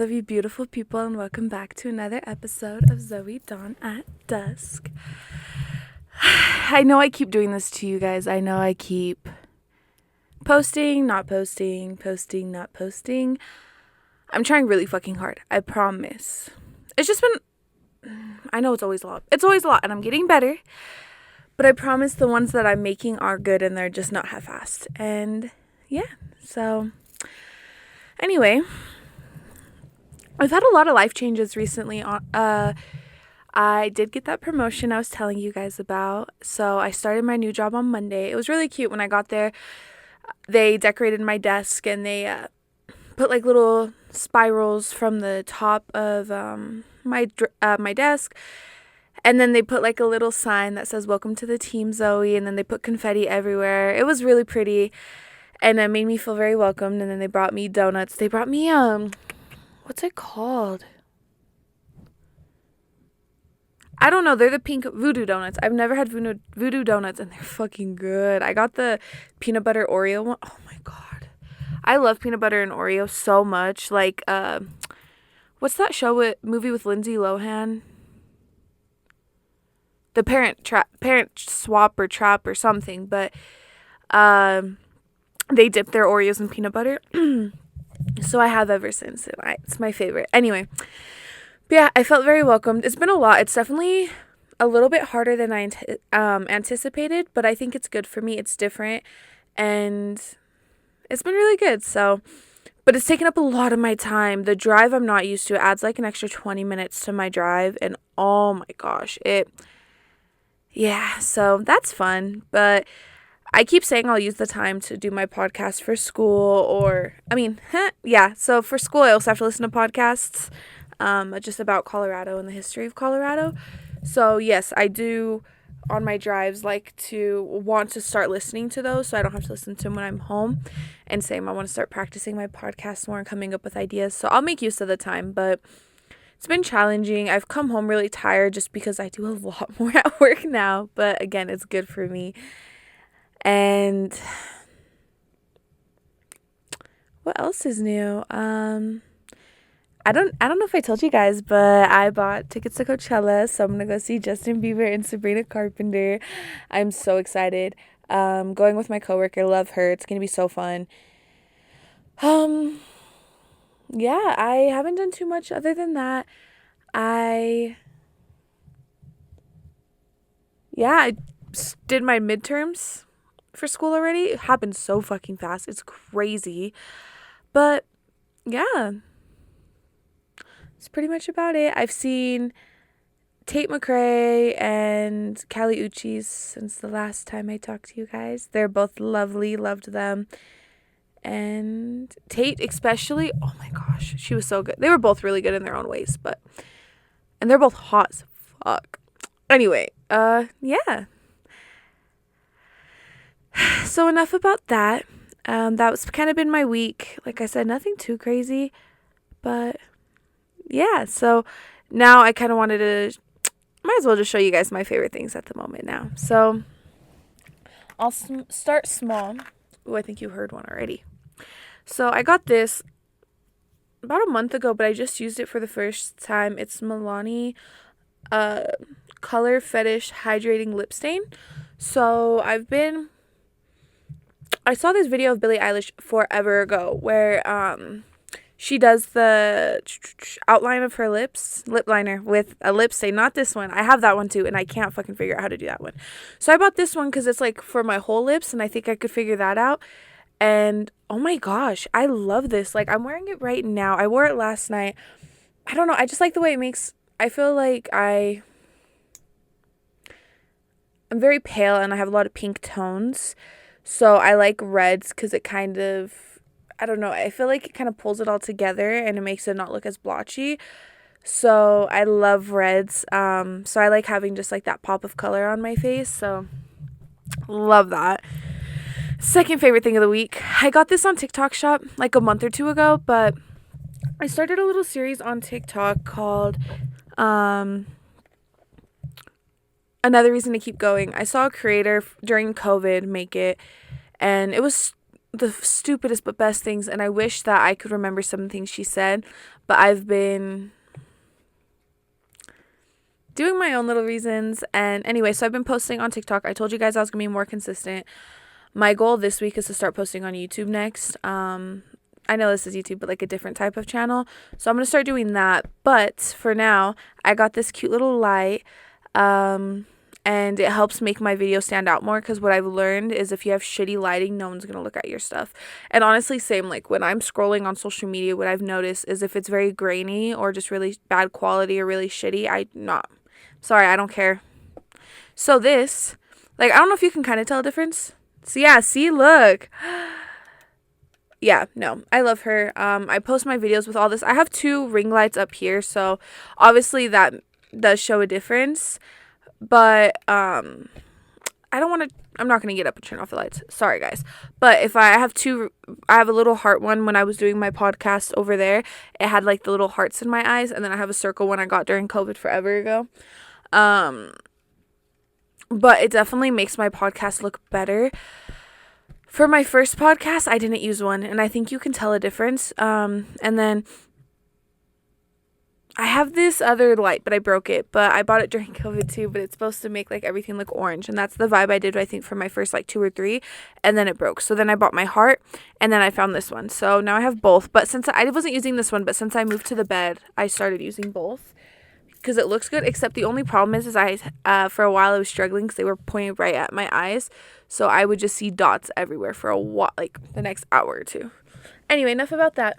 Love you beautiful people, and welcome back to another episode of Zoe Dawn at Dusk. I know I keep doing this to you guys. I know I keep posting, not posting, posting, not posting. I'm trying really fucking hard. I promise. It's just been, I know it's always a lot. It's always a lot, and I'm getting better. But I promise the ones that I'm making are good, and they're just not half-assed. And yeah, so anyway, I've had a lot of life changes recently. I did get that promotion I was telling you guys about. So I started my new job on Monday. It was really cute when I got there. They decorated my desk and they put like little spirals from the top of my desk. And then they put like a little sign that says "Welcome to the team, Zoe." And then they put confetti everywhere. It was really pretty, and it made me feel very welcomed. And then they brought me donuts. They brought me what's it called? I don't know. They're the pink voodoo donuts. I've never had voodoo donuts, and they're fucking good. I got the peanut butter Oreo one. Oh my god, I love peanut butter and Oreo so much. Like, what's that movie with Lindsay Lohan? The Parent Swap or Trap or something. But they dip their Oreos in peanut butter. So I have ever since. It's my favorite. Anyway. But yeah, I felt very welcomed. It's been a lot. It's definitely a little bit harder than I anticipated, but I think it's good for me. It's different, and it's been really good. So, but it's taken up a lot of my time. The drive I'm not used to. It adds like an extra 20 minutes to my drive, and oh my gosh, yeah, so that's fun. But I keep saying I'll use the time to do my podcast for school, yeah. So for school, I also have to listen to podcasts. Just about Colorado and the history of Colorado. So yes, I do on my drives like to want to start listening to those so I don't have to listen to them when I'm home. And same, I want to start practicing my podcast more and coming up with ideas. So I'll make use of the time, but it's been challenging. I've come home really tired just because I do a lot more at work now, but again, it's good for me. And what else is new? I don't know if I told you guys, but I bought tickets to Coachella, so I'm gonna go see Justin Bieber and Sabrina Carpenter. I'm so excited. Going with my coworker, love her. It's gonna be so fun. Yeah, I haven't done too much other than that. I did my midterms for school already. It happened so fucking fast. It's crazy. But yeah. That's pretty much about it. I've seen Tate McRae and Callie Uchis since the last time I talked to you guys. They're both lovely. Loved them. And Tate especially. Oh my gosh. She was so good. They were both really good in their own ways. And they're both hot as fuck. Anyway, yeah. So enough about that. That was kind of been my week. Like I said, nothing too crazy. But yeah, so now I kind of wanted to, might as well just show you guys my favorite things at the moment now. So I'll start small. Oh, I think you heard one already. So I got this about a month ago, but I just used it for the first time. It's Milani Color Fetish Hydrating Lip Stain. So I saw this video of Billie Eilish forever ago where she does the outline of her lip liner with a lip stain. Not this one. I have that one too, and I can't fucking figure out how to do that one. So I bought this one because it's like for my whole lips, and I think I could figure that out. And oh my gosh, I love this. Like, I'm wearing it right now. I wore it last night. I don't know. I just like the way it makes. I feel like I'm very pale, and I have a lot of pink tones. So I like reds because it kind of, I don't know, I feel like it kind of pulls it all together and it makes it not look as blotchy. So I love reds. So I like having just like that pop of color on my face. So love that. Second favorite thing of the week. I got this on TikTok Shop like a month or two ago, but I started a little series on TikTok called Another Reason to Keep Going. I saw a creator during COVID make it, and it was the stupidest but best things, and I wish that I could remember some things she said, but I've been doing my own little reasons. And anyway, so I've been posting on TikTok. I told you guys I was gonna be more consistent. My goal this week is to start posting on YouTube next. I know this is YouTube, but like a different type of channel, so I'm gonna start doing that. But for now, I got this cute little light, and it helps make my video stand out more, because what I've learned is if you have shitty lighting, no one's gonna look at your stuff. And honestly, same, like when I'm scrolling on social media, what I've noticed is if it's very grainy or just really bad quality or really shitty, I don't care. So this, like, I don't know if you can kind of tell a difference. So yeah, see, look. Yeah, no, I love her. I post my videos with all this. I have 2 ring lights up here, so obviously that does show a difference. But I'm not going to get up and turn off the lights. Sorry, guys. But if I have I have a little heart one when I was doing my podcast over there. It had like the little hearts in my eyes, and then I have a circle one I got during COVID forever ago. But it definitely makes my podcast look better. For my first podcast, I didn't use one, and I think you can tell a difference. And then I have this other light, but I broke it. But I bought it during COVID too, but it's supposed to make like everything look orange, and that's the vibe I did, I think, for my first like 2 or 3, and then it broke. So then I bought my heart, and then I found this one. So now I have both. But since I wasn't using this one, but since I moved to the bed, I started using both, because it looks good. Except the only problem is I for a while I was struggling because they were pointing right at my eyes, so I would just see dots everywhere for a while, like the next hour or 2. Anyway, enough about that.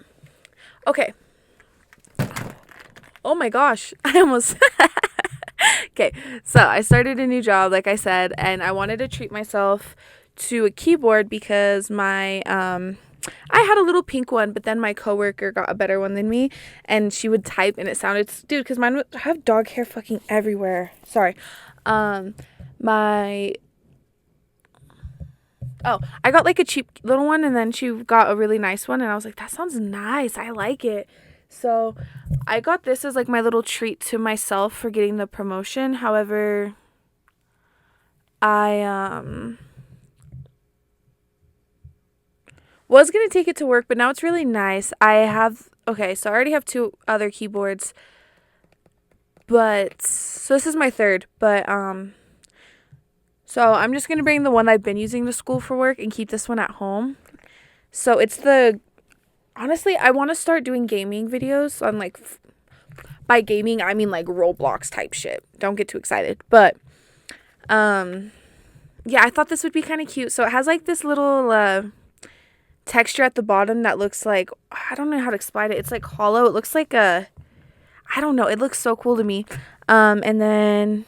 Okay. Oh my gosh, I almost okay, so I started a new job, like I said, and I wanted to treat myself to a keyboard because my I had a little pink one, but then my coworker got a better one than me, and she would type and it sounded, dude, because I have dog hair fucking everywhere. Sorry. I got like a cheap little one, and then she got a really nice one, and I was like, that sounds nice. I like it. So I got this as like my little treat to myself for getting the promotion. However, I was going to take it to work, but now it's really nice. So I already have 2 other keyboards, but so this is my 3rd, but so I'm just going to bring the one I've been using to school for work and keep this one at home. So honestly, I want to start doing gaming videos on like, by gaming, I mean like Roblox type shit. Don't get too excited. But, yeah, I thought this would be kind of cute. So it has like this little, texture at the bottom that looks like, I don't know how to explain it. It's like hollow. It looks like I don't know. It looks so cool to me. And then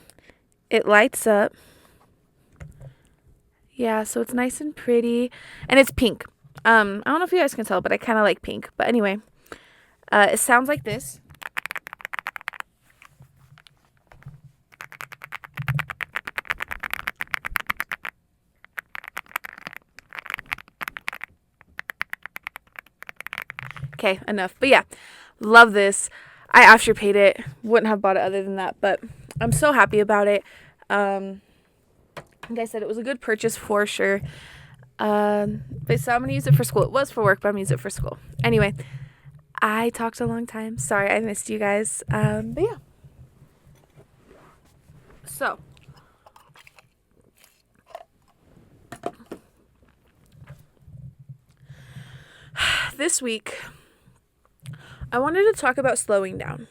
it lights up. Yeah, so it's nice and pretty. And it's pink. I don't know if you guys can tell, but I kind of like pink. But anyway, it sounds like this. Okay, enough. But yeah, love this. I afterpaid it. Wouldn't have bought it other than that, but I'm so happy about it. Like I said, it was a good purchase for sure. But so I'm going to use it for school. It was for work, but I'm going to use it for school. Anyway, I talked a long time. Sorry, I missed you guys. But yeah. So, this week, I wanted to talk about slowing down.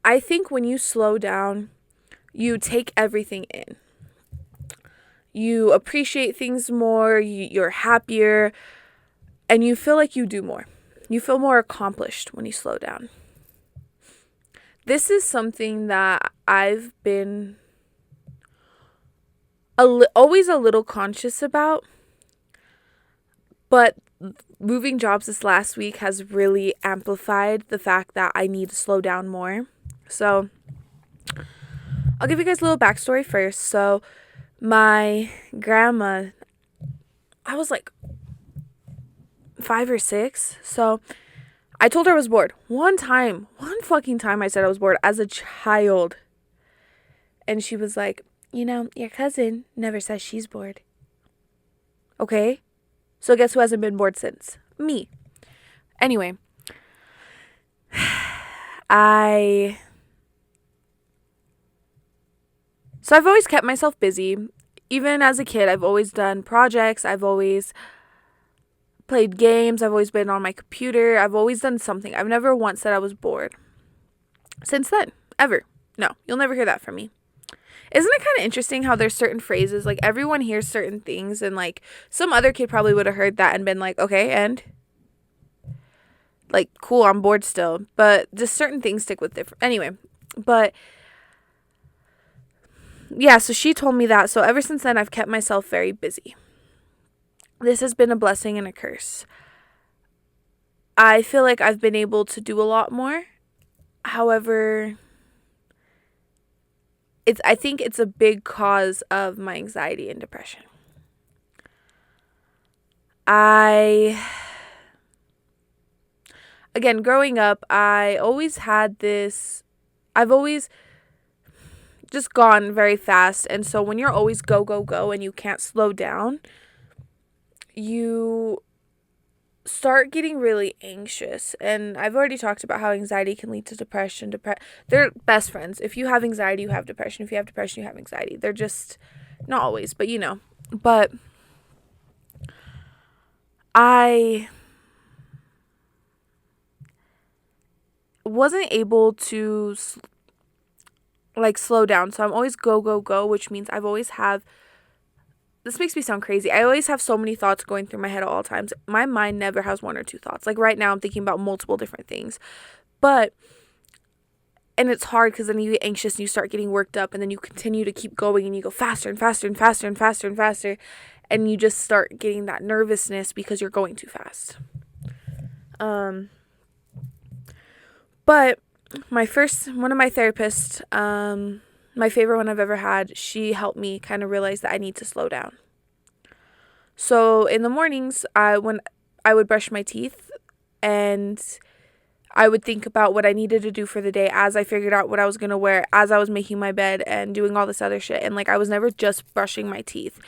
I think when you slow down, you take everything in. You appreciate things more, you're happier, and you feel like you do more. You feel more accomplished when you slow down. This is something that I've been always a little conscious about, but moving jobs this last week has really amplified the fact that I need to slow down more. So I'll give you guys a little backstory first. So my grandma, I was like 5 or 6. So I told her I was bored. One fucking time I said I was bored as a child. And she was like, your cousin never says she's bored. Okay? So guess who hasn't been bored since? Me. Anyway, I've always kept myself busy. Even as a kid, I've always done projects. I've always played games. I've always been on my computer. I've always done something. I've never once said I was bored. Since then, ever. No, you'll never hear that from me. Isn't it kind of interesting how there's certain phrases, like everyone hears certain things, and like some other kid probably would have heard that and been like, okay, and like, cool, I'm bored still. But just certain things stick with different. Anyway, but yeah, so she told me that. So ever since then, I've kept myself very busy. This has been a blessing and a curse. I feel like I've been able to do a lot more. However, I think it's a big cause of my anxiety and depression. Again, growing up, I've always just gone very fast. And so when you're always go, go, go and you can't slow down, you start getting really anxious. And I've already talked about how anxiety can lead to depression. They're best friends. If you have anxiety, you have depression. If you have depression, you have anxiety. They're just not always, but But I wasn't able to slow down. So I'm always go, go, go, which means this makes me sound crazy. I always have so many thoughts going through my head at all times. My mind never has one or two thoughts. Like right now, I'm thinking about multiple different things. And it's hard because then you get anxious and you start getting worked up, and then you continue to keep going and you go faster and faster and faster and faster and faster. And you just start getting that nervousness because you're going too fast. But one of my therapists, my favorite one I've ever had, she helped me kind of realize that I need to slow down. So in the mornings, when I would brush my teeth, and I would think about what I needed to do for the day as I figured out what I was going to wear, as I was making my bed and doing all this other shit. And I was never just brushing my teeth.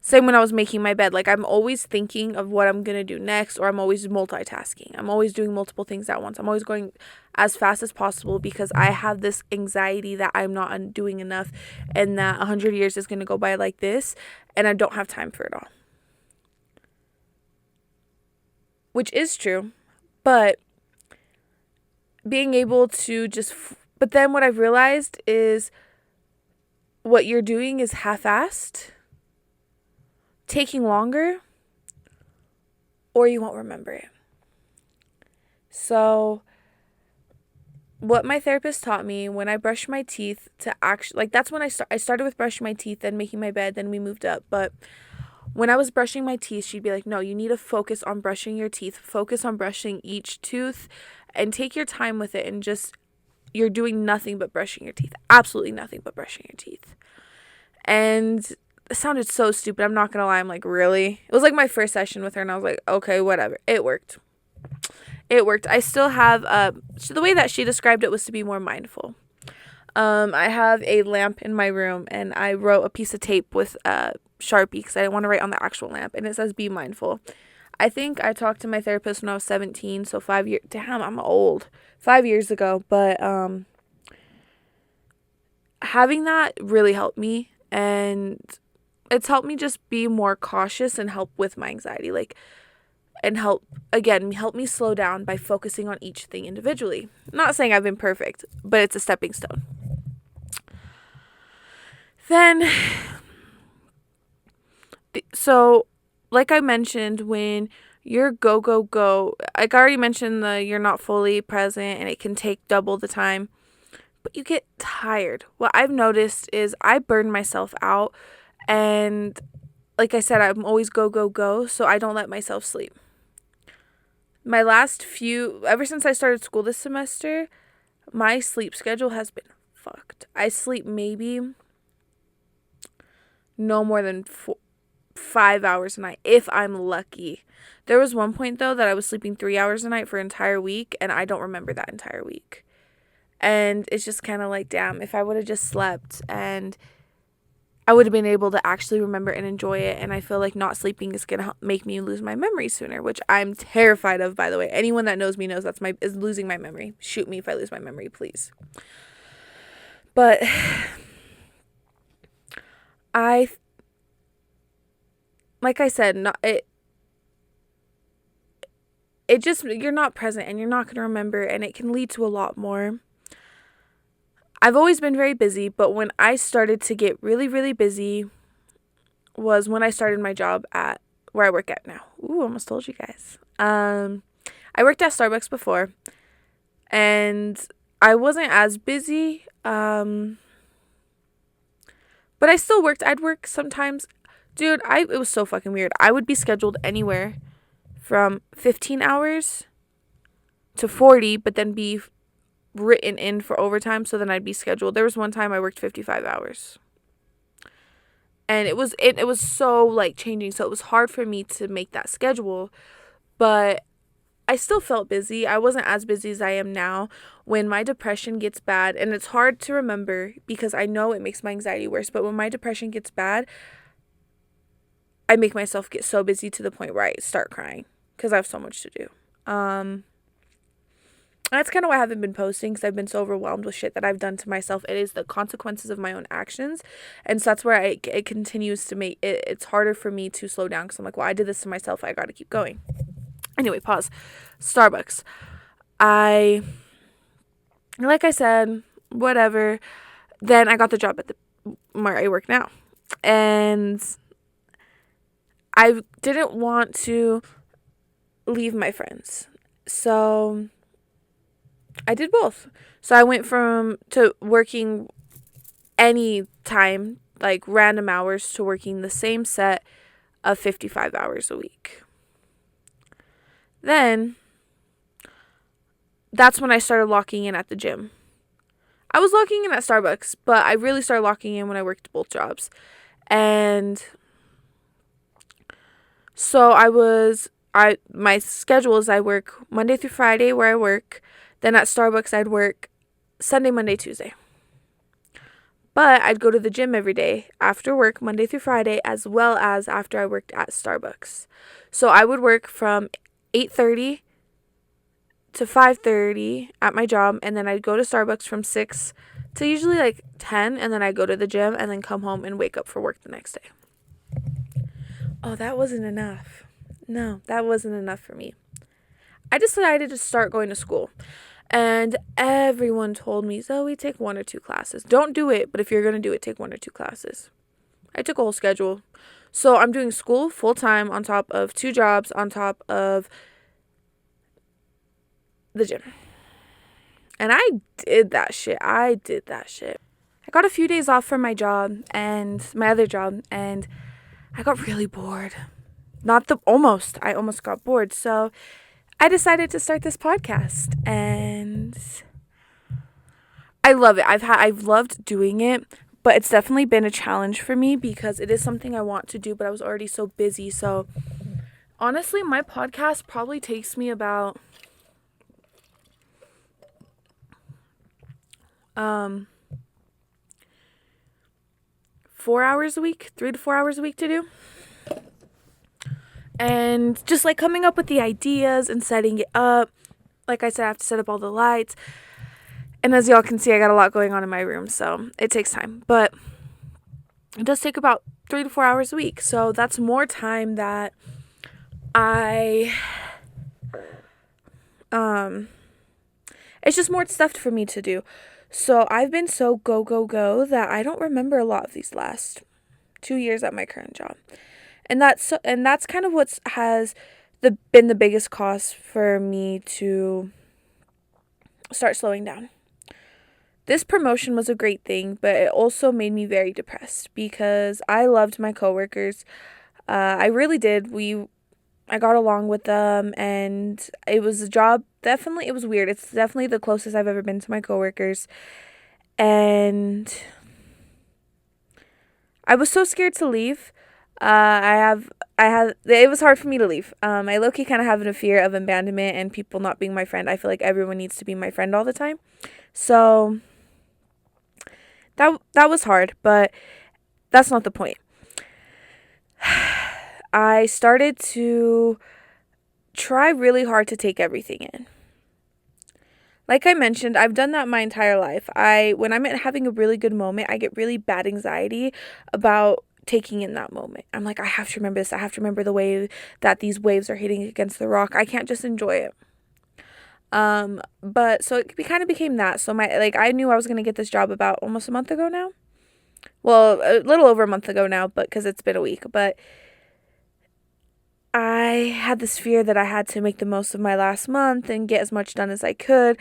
Same when I was making my bed. I'm always thinking of what I'm going to do next, or I'm always multitasking. I'm always doing multiple things at once. I'm always going as fast as possible because I have this anxiety that I'm not doing enough and that 100 years is going to go by like this and I don't have time for it all. Which is true, but being able to but then what I've realized is what you're doing is half-assed, taking longer, or you won't remember it. So what my therapist taught me when I brush my teeth to actually, that's when I started with brushing my teeth, then making my bed, then we moved up. But when I was brushing my teeth, she'd be like, no, you need to focus on brushing your teeth, focus on brushing each tooth, and take your time with it, and you're doing nothing but brushing your teeth. Absolutely nothing but brushing your teeth. And it sounded so stupid. I'm not going to lie. I'm like, really? It was my first session with her, and I was like, okay, whatever. It worked. I still have, the way that she described it was to be more mindful. I have a lamp in my room, and I wrote a piece of tape with Sharpie because I didn't want to write on the actual lamp, and it says be mindful. I think I talked to my therapist when I was 17, so 5 years, damn, I'm old, 5 years ago, but having that really helped me, and it's helped me just be more cautious and help with my anxiety, and help me slow down by focusing on each thing individually. I'm not saying I've been perfect, but it's a stepping stone. Then, so like I mentioned, when you're go, go, go, I already mentioned you're not fully present and it can take double the time, but you get tired. What I've noticed is I burn myself out, and like I said, I'm always go, go, go, so I don't let myself sleep. Ever since I started school this semester, my sleep schedule has been fucked. I sleep maybe no more than 5 hours a night, if I'm lucky. There was one point, though, that I was sleeping 3 hours a night for an entire week, and I don't remember that entire week. And it's just kind of like, damn, if I would have just slept. And I would have been able to actually remember and enjoy it. And I feel like not sleeping is going to make me lose my memory sooner, which I'm terrified of, by the way. Anyone that knows me knows is losing my memory. Shoot me if I lose my memory, please. But like I said, it just, you're not present and you're not going to remember, and it can lead to a lot more. I've always been very busy, but when I started to get really, really busy was when I started my job at where I work at now. Ooh, almost told you guys. I worked at Starbucks before, and I wasn't as busy, but I still worked. I'd work sometimes. Dude, it was so fucking weird. I would be scheduled anywhere from 15 hours to 40, but then be written in for overtime, so then I'd be scheduled. There was one time I worked 55 hours. And it was so like changing, so it was hard for me to make that schedule, but I still felt busy. I wasn't as busy as I am now. When my depression gets bad, and it's hard to remember because I know it makes my anxiety worse, but when my depression gets bad, I make myself get so busy to the point where I start crying because I have so much to do. That's kind of why I haven't been posting, because I've been so overwhelmed with shit that I've done to myself. It is the consequences of my own actions. And so that's where it continues to make it's harder for me to slow down, because I'm like, well, I did this to myself. I got to keep going. Anyway, pause. Starbucks. Like I said, whatever. Then I got the job at where I work now. And I didn't want to leave my friends. So I did both. So I went to working any time, like random hours, to working the same set of 55 hours a week. Then that's when I started locking in at the gym. I was locking in at Starbucks, but I really started locking in when I worked both jobs. And so my schedule is I work Monday through Friday where I work. Then at Starbucks, I'd work Sunday, Monday, Tuesday. But I'd go to the gym every day after work, Monday through Friday, as well as after I worked at Starbucks. So I would work from 8:30 to 5:30 at my job, and then I'd go to Starbucks from 6 to usually like 10, and then I'd go to the gym and then come home and wake up for work the next day. Oh, that wasn't enough. No, that wasn't enough for me. I decided to start going to school. And everyone told me, Zoe, take 1 or 2 classes. Don't do it, but if you're going to do it, take 1 or 2 classes. I took a whole schedule. So I'm doing school full-time on top of 2 jobs on top of the gym. And I did that shit. I got a few days off from my job and my other job, and I got really bored. I almost got bored. So I decided to start this podcast, and I love it. I've loved doing it, but it's definitely been a challenge for me because it is something I want to do, but I was already so busy. So honestly, my podcast probably takes me about 4 hours a week, 3 to 4 hours a week to do. And just like coming up with the ideas and setting it up. Like I said, I have to set up all the lights. And as y'all can see, I got a lot going on in my room, so it takes time. But it does take about 3 to 4 hours a week. So that's more time that it's just more stuff for me to do. So I've been so go that I don't remember a lot of these last 2 years at my current job. And that's kind of been the biggest cost for me to start slowing down. This promotion was a great thing, but it also made me very depressed because I loved my coworkers. I really did. I got along with them, and it was a job. Definitely, it was weird. It's definitely the closest I've ever been to my coworkers, and I was so scared to leave. It was hard for me to leave. I low-key kind of have a fear of abandonment and people not being my friend. I feel like everyone needs to be my friend all the time. So that was hard, but that's not the point. I started to try really hard to take everything in. Like I mentioned, I've done that my entire life. When I'm having a really good moment, I get really bad anxiety about taking in that moment. I'm like, I have to remember this. I have to remember the way that these waves are hitting against the rock. I can't just enjoy it. But so it kind of became that. So I knew I was going to get this job about almost a month ago now. Well, a little over a month ago now, but because it's been a week. But I had this fear that I had to make the most of my last month and get as much done as I could.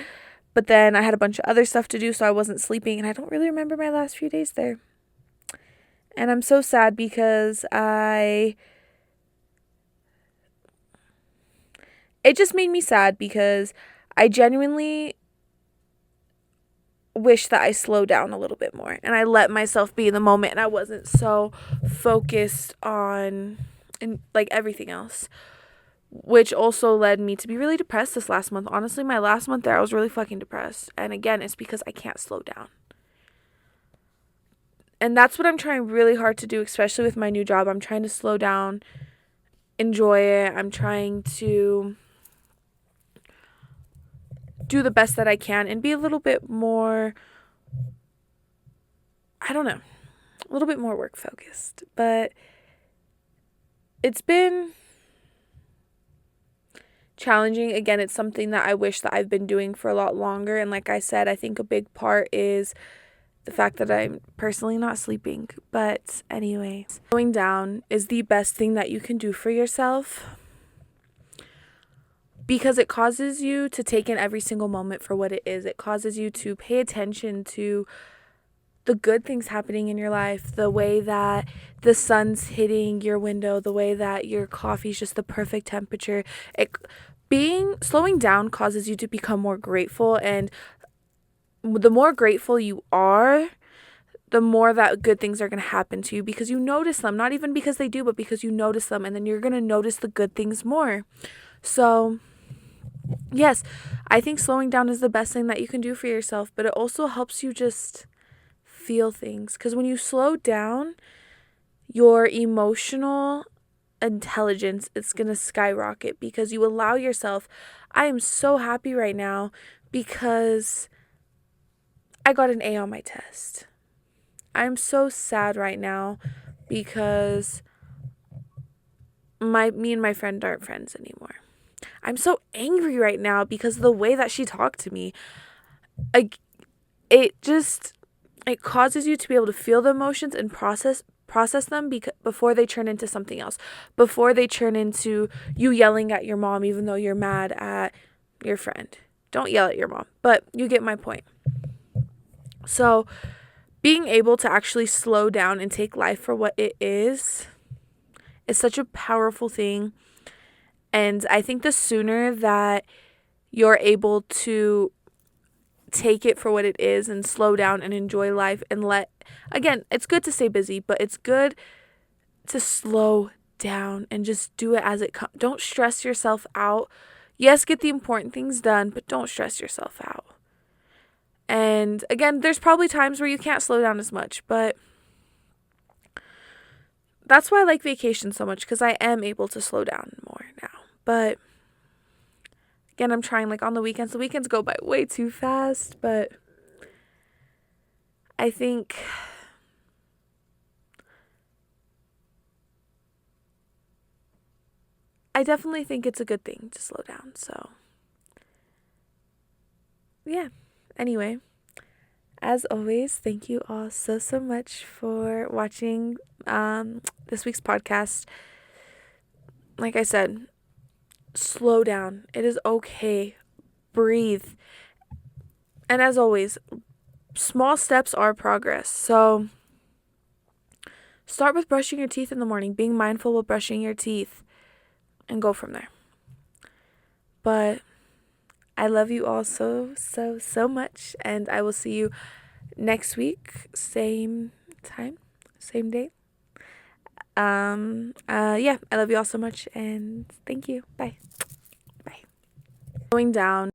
But then I had a bunch of other stuff to do, so I wasn't sleeping, and I don't really remember my last few days there. And I'm so sad because it just made me sad because I genuinely wish that I slowed down a little bit more and I let myself be in the moment and I wasn't so focused on everything else, which also led me to be really depressed this last month. Honestly, my last month there, I was really fucking depressed. And again, it's because I can't slow down. And that's what I'm trying really hard to do, especially with my new job. I'm trying to slow down, enjoy it. I'm trying to do the best that I can and be a little bit more, I don't know, a little bit more work focused. But it's been challenging. Again, it's something that I wish that I've been doing for a lot longer. And like I said, I think a big part is the fact that I'm personally not sleeping. But anyways, slowing down is the best thing that you can do for yourself because it causes you to take in every single moment for what it is. It causes you to pay attention to the good things happening in your life, the way that the sun's hitting your window, the way that your coffee's just the perfect temperature. Slowing down causes you to become more grateful, and the more grateful you are, the more that good things are going to happen to you because you notice them, not even because they do, but because you notice them, and then you're going to notice the good things more. So yes, I think slowing down is the best thing that you can do for yourself, but it also helps you just feel things. Because when you slow down, your emotional intelligence is going to skyrocket because you allow yourself. I am so happy right now because I got an A on my test. I'm so sad right now because me and my friend aren't friends anymore. I'm so angry right now because of the way that she talked to me. It causes you to be able to feel the emotions and process them before they turn into something else. Before they turn into you yelling at your mom even though you're mad at your friend. Don't yell at your mom, but you get my point. So, being able to actually slow down and take life for what it is such a powerful thing. And I think the sooner that you're able to take it for what it is and slow down and enjoy life and again, it's good to stay busy, but it's good to slow down and just do it as it comes. Don't stress yourself out. Yes, get the important things done, but don't stress yourself out. And again, there's probably times where you can't slow down as much, but that's why I like vacation so much, because I am able to slow down more now. But again, I'm trying on the weekends. The weekends go by way too fast, but I think I definitely think it's a good thing to slow down. So yeah. Anyway, as always, thank you all so much for watching this week's podcast. Like I said, slow down. It is okay. Breathe. And as always, small steps are progress. So start with brushing your teeth in the morning, being mindful of brushing your teeth, and go from there. But I love you all so much, and I will see you next week, same time, same day. Yeah, I love you all so much, and thank you. Bye. Going down.